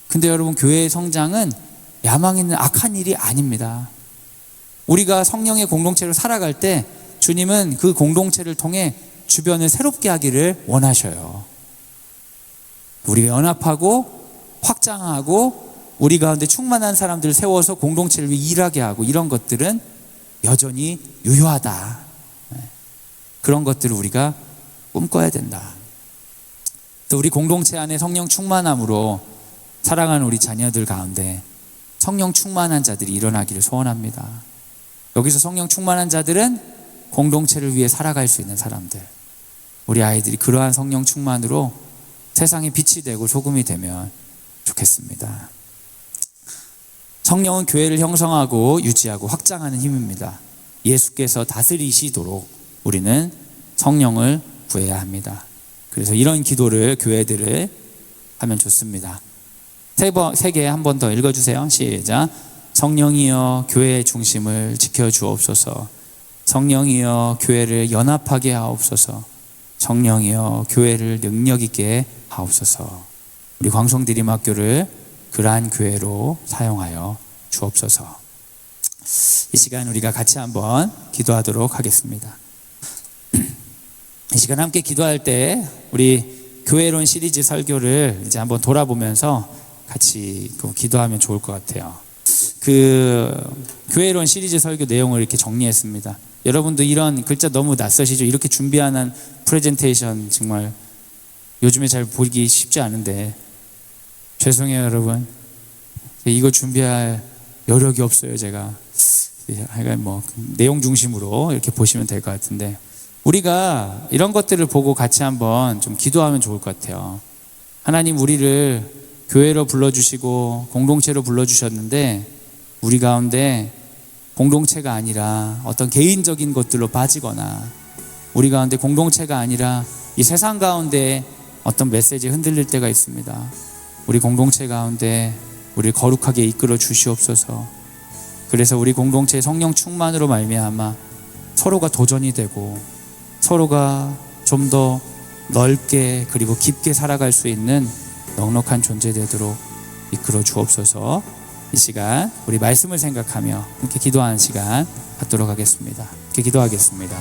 근데 여러분, 교회의 성장은 야망 있는 악한 일이 아닙니다. 우리가 성령의 공동체로 살아갈 때 주님은 그 공동체를 통해 주변을 새롭게 하기를 원하셔요. 우리가 연합하고 확장하고 우리 가운데 충만한 사람들을 세워서 공동체를 위해 일하게 하고 이런 것들은 여전히 유효하다. 그런 것들을 우리가 꿈꿔야 된다. 또 우리 공동체 안에 성령 충만함으로 사랑하는 우리 자녀들 가운데 성령 충만한 자들이 일어나기를 소원합니다. 여기서 성령 충만한 자들은 공동체를 위해 살아갈 수 있는 사람들. 우리 아이들이 그러한 성령 충만으로 세상에 빛이 되고 소금이 되면 좋겠습니다. 성령은 교회를 형성하고 유지하고 확장하는 힘입니다. 예수께서 다스리시도록 우리는 성령을 구해야 합니다. 그래서 이런 기도를 교회들을 하면 좋습니다. 세 개 한 번 더 읽어주세요. 시작. 성령이여 교회의 중심을 지켜주옵소서. 성령이여 교회를 연합하게 하옵소서. 성령이여 교회를 능력 있게 하옵소서. 우리 광성드림학교를 그러한 교회로 사용하여 주옵소서. 이 시간 우리가 같이 한번 기도하도록 하겠습니다. 이 시간 함께 기도할 때 우리 교회론 시리즈 설교를 이제 한번 돌아보면서 같이 기도하면 좋을 것 같아요. 그 교회론 시리즈 설교 내용을 이렇게 정리했습니다. 여러분도 이런 글자 너무 낯서시죠? 이렇게 준비하는 프레젠테이션 정말 요즘에 잘 보기 쉽지 않은데 죄송해요 여러분. 이거 준비할 여력이 없어요 제가. 하여간 뭐 내용 중심으로 이렇게 보시면 될 것 같은데 우리가 이런 것들을 보고 같이 한번 좀 기도하면 좋을 것 같아요. 하나님 우리를 교회로 불러주시고 공동체로 불러주셨는데 우리 가운데 공동체가 아니라 어떤 개인적인 것들로 빠지거나 우리 가운데 공동체가 아니라 이 세상 가운데 어떤 메시지에 흔들릴 때가 있습니다. 우리 공동체 가운데 우리를 거룩하게 이끌어 주시옵소서. 그래서 우리 공동체의 성령 충만으로 말미암아 서로가 도전이 되고 서로가 좀 더 넓게 그리고 깊게 살아갈 수 있는 넉넉한 존재 되도록 이끌어 주옵소서. 이 시간 우리 말씀을 생각하며 이렇게 기도하는 시간 갖도록 하겠습니다. 이렇게 기도하겠습니다.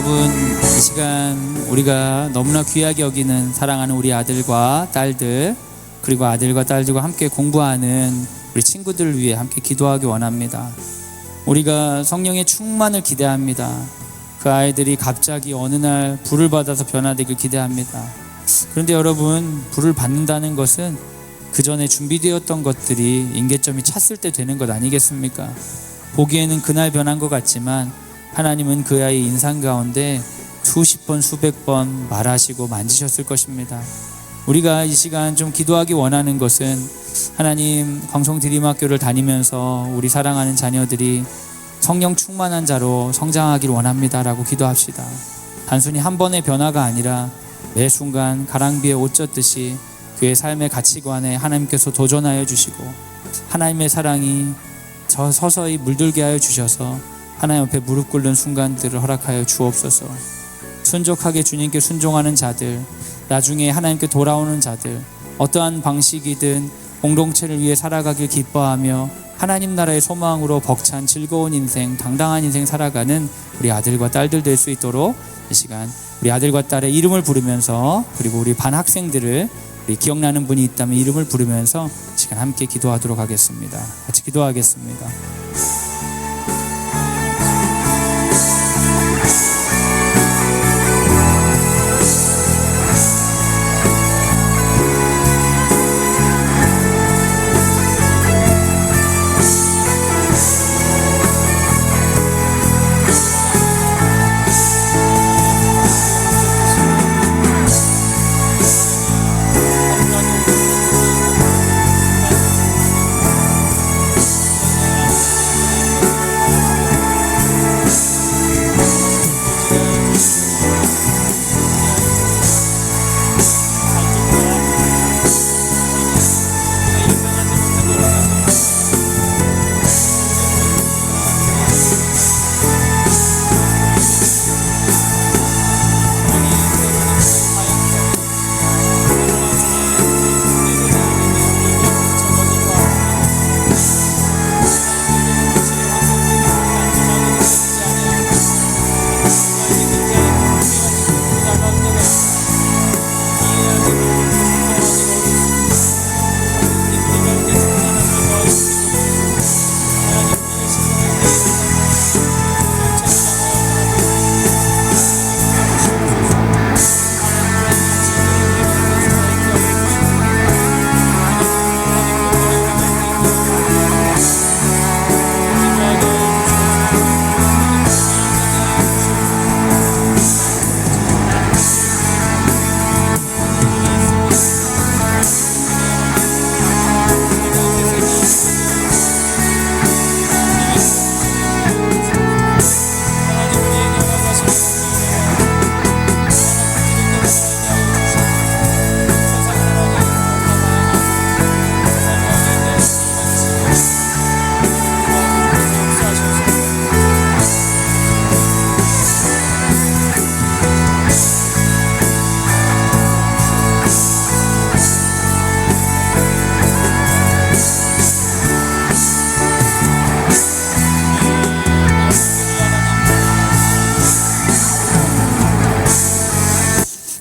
여러분, 이 시간 우리가 너무나 귀하게 여기는 사랑하는 우리 아들과 딸들, 그리고 아들과 딸들과 함께 공부하는 우리 친구들을 위해 함께 기도하기 원합니다. 우리가 성령의 충만을 기대합니다. 그 아이들이 갑자기 어느 날 불을 받아서 변화되길 기대합니다. 그런데 여러분, 불을 받는다는 것은 그 전에 준비되었던 것들이 임계점이 찼을 때 되는 것 아니겠습니까? 보기에는 그날 변한 것 같지만 하나님은 그 아이의 인상 가운데 수십 번 수백 번 말하시고 만지셨을 것입니다. 우리가 이 시간 좀 기도하기 원하는 것은, 하나님, 광성드림학교를 다니면서 우리 사랑하는 자녀들이 성령 충만한 자로 성장하기를 원합니다 라고 기도합시다. 단순히 한 번의 변화가 아니라 매 순간 가랑비에 옷 젖듯이 그의 삶의 가치관에 하나님께서 도전하여 주시고, 하나님의 사랑이 저 서서히 물들게 하여 주셔서 하나님 앞에 무릎 꿇는 순간들을 허락하여 주옵소서. 순종하게 주님께 순종하는 자들, 나중에 하나님께 돌아오는 자들, 어떠한 방식이든 공동체를 위해 살아가길 기뻐하며 하나님 나라의 소망으로 벅찬 즐거운 인생, 당당한 인생 살아가는 우리 아들과 딸들 될 수 있도록 이 시간 우리 아들과 딸의 이름을 부르면서, 그리고 우리 반 학생들을, 우리 기억나는 분이 있다면 이름을 부르면서 이 시간 함께 기도하도록 하겠습니다. 같이 기도하겠습니다.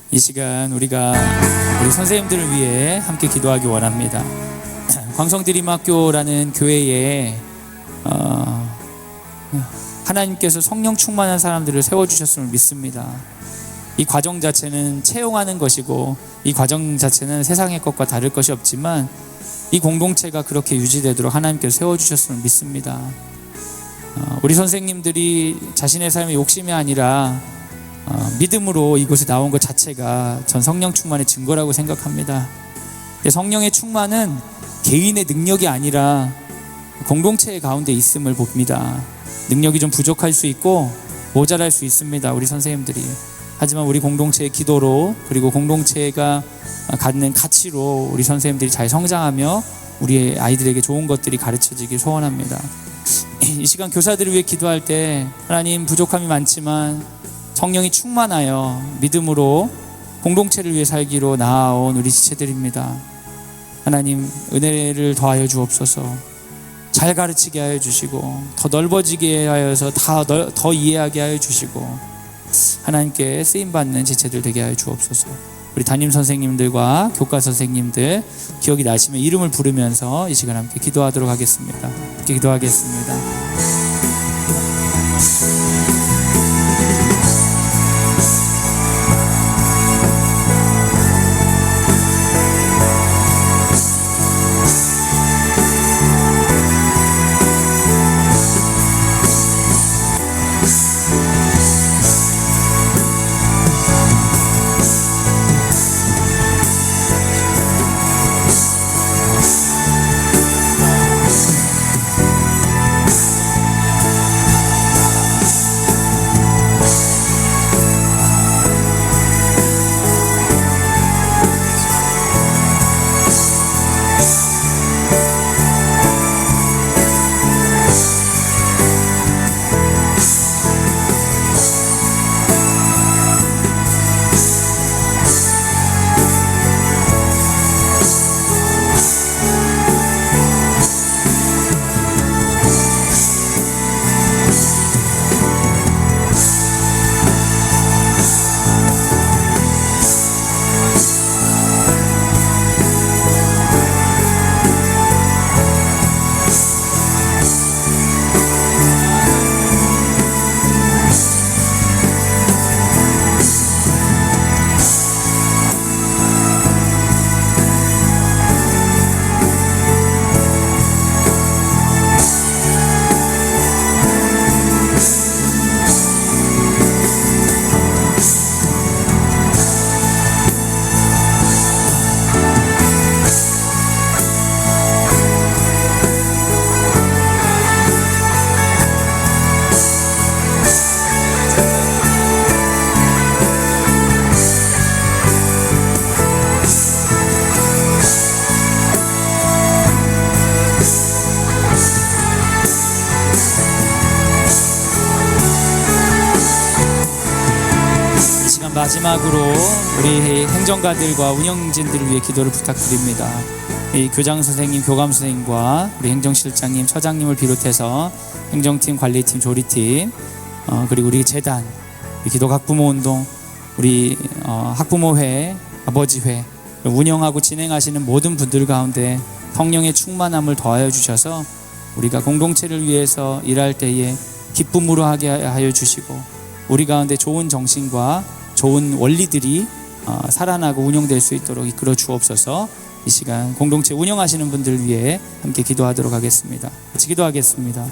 이 시간 우리가 우리 선생님들을 위해 함께 기도하기 원합니다. 광성드림학교라는 교회에 하나님께서 성령 충만한 사람들을 세워주셨음을 믿습니다. 이 과정 자체는 채용하는 것이고, 이 과정 자체는 세상의 것과 다를 것이 없지만, 이 공동체가 그렇게 유지되도록 하나님께서 세워주셨음을 믿습니다. 우리 선생님들이 자신의 삶의 욕심이 아니라 믿음으로 이곳에 나온 것 자체가 전 성령 충만의 증거라고 생각합니다. 성령의 충만은 개인의 능력이 아니라 공동체 가운데 있음을 봅니다. 능력이 좀 부족할 수 있고 모자랄 수 있습니다, 우리 선생님들이. 하지만 우리 공동체의 기도로, 그리고 공동체가 갖는 가치로 우리 선생님들이 잘 성장하며 우리 아이들에게 좋은 것들이 가르쳐지길 소원합니다. 이 시간 교사들을 위해 기도할 때, 하나님, 부족함이 많지만 성령이 충만하여 믿음으로 공동체를 위해 살기로 나아온 우리 지체들입니다. 하나님, 은혜를 더하여 주옵소서. 잘 가르치게 하여 주시고, 더 넓어지게 하여서 더 이해하게 하여 주시고, 하나님께 쓰임받는 지체들 되게 하여 주옵소서. 우리 담임 선생님들과 교과 선생님들 기억이 나시면 이름을 부르면서 이 시간 함께 기도하도록 하겠습니다. 함께 기도하겠습니다. 마지막으로 우리 행정가들과 운영진들을 위해 기도를 부탁드립니다. 이 교장 선생님, 교감 선생님과 우리 행정실장님, 처장님을 비롯해서 행정팀, 관리팀, 조리팀, 그리고 우리 재단, 우리 기독 학부모 운동, 우리 학부모회, 아버지회 운영하고 진행하시는 모든 분들 가운데 성령의 충만함을 더하여 주셔서 우리가 공동체를 위해서 일할 때에 기쁨으로 하게 하여 주시고 우리 가운데 좋은 정신과 좋은 원리들이 살아나고 운영될 수 있도록 이끌어 주옵소서. 이 시간 공동체 운영하시는 분들을 위해 함께 기도하도록 하겠습니다. 같이 기도하겠습니다.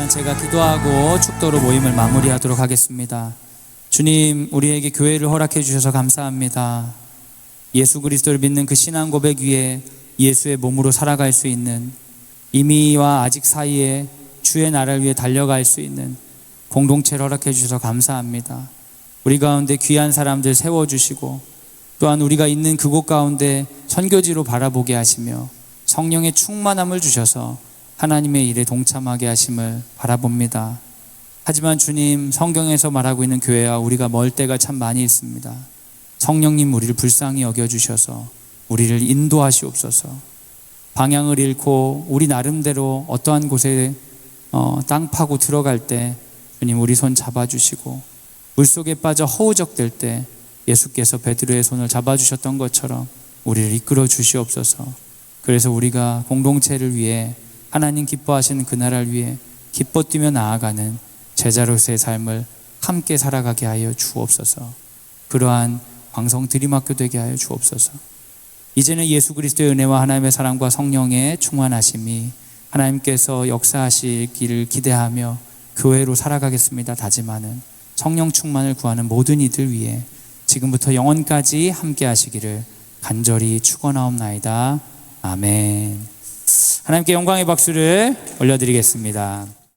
제가 기도하고 축도로 모임을 마무리하도록 하겠습니다. 주님, 우리에게 교회를 허락해 주셔서 감사합니다. 예수 그리스도를 믿는 그 신앙 고백 위에 예수의 몸으로 살아갈 수 있는, 이미와 아직 사이에 주의 나라를 위해 달려갈 수 있는 공동체를 허락해 주셔서 감사합니다. 우리 가운데 귀한 사람들 세워주시고 또한 우리가 있는 그곳 가운데 선교지로 바라보게 하시며 성령의 충만함을 주셔서 하나님의 일에 동참하게 하심을 바라봅니다. 하지만 주님, 성경에서 말하고 있는 교회와 우리가 멀 때가 참 많이 있습니다. 성령님, 우리를 불쌍히 여겨주셔서 우리를 인도하시옵소서. 방향을 잃고 우리 나름대로 어떠한 곳에 땅 파고 들어갈 때 주님, 우리 손 잡아주시고 물속에 빠져 허우적될 때 예수께서 베드로의 손을 잡아주셨던 것처럼 우리를 이끌어 주시옵소서. 그래서 우리가 공동체를 위해, 하나님 기뻐하시는 그 나라를 위해 기뻐 뛰며 나아가는 제자로서의 삶을 함께 살아가게 하여 주옵소서. 그러한 광성 드림학교 되게 하여 주옵소서. 이제는 예수 그리스도의 은혜와 하나님의 사랑과 성령의 충만하심이 하나님께서 역사하시기를 기대하며 교회로 살아가겠습니다 다짐하는 성령 충만을 구하는 모든 이들 위해 지금부터 영원까지 함께 하시기를 간절히 축원하옵나이다. 아멘. 하나님께 영광의 박수를 올려드리겠습니다.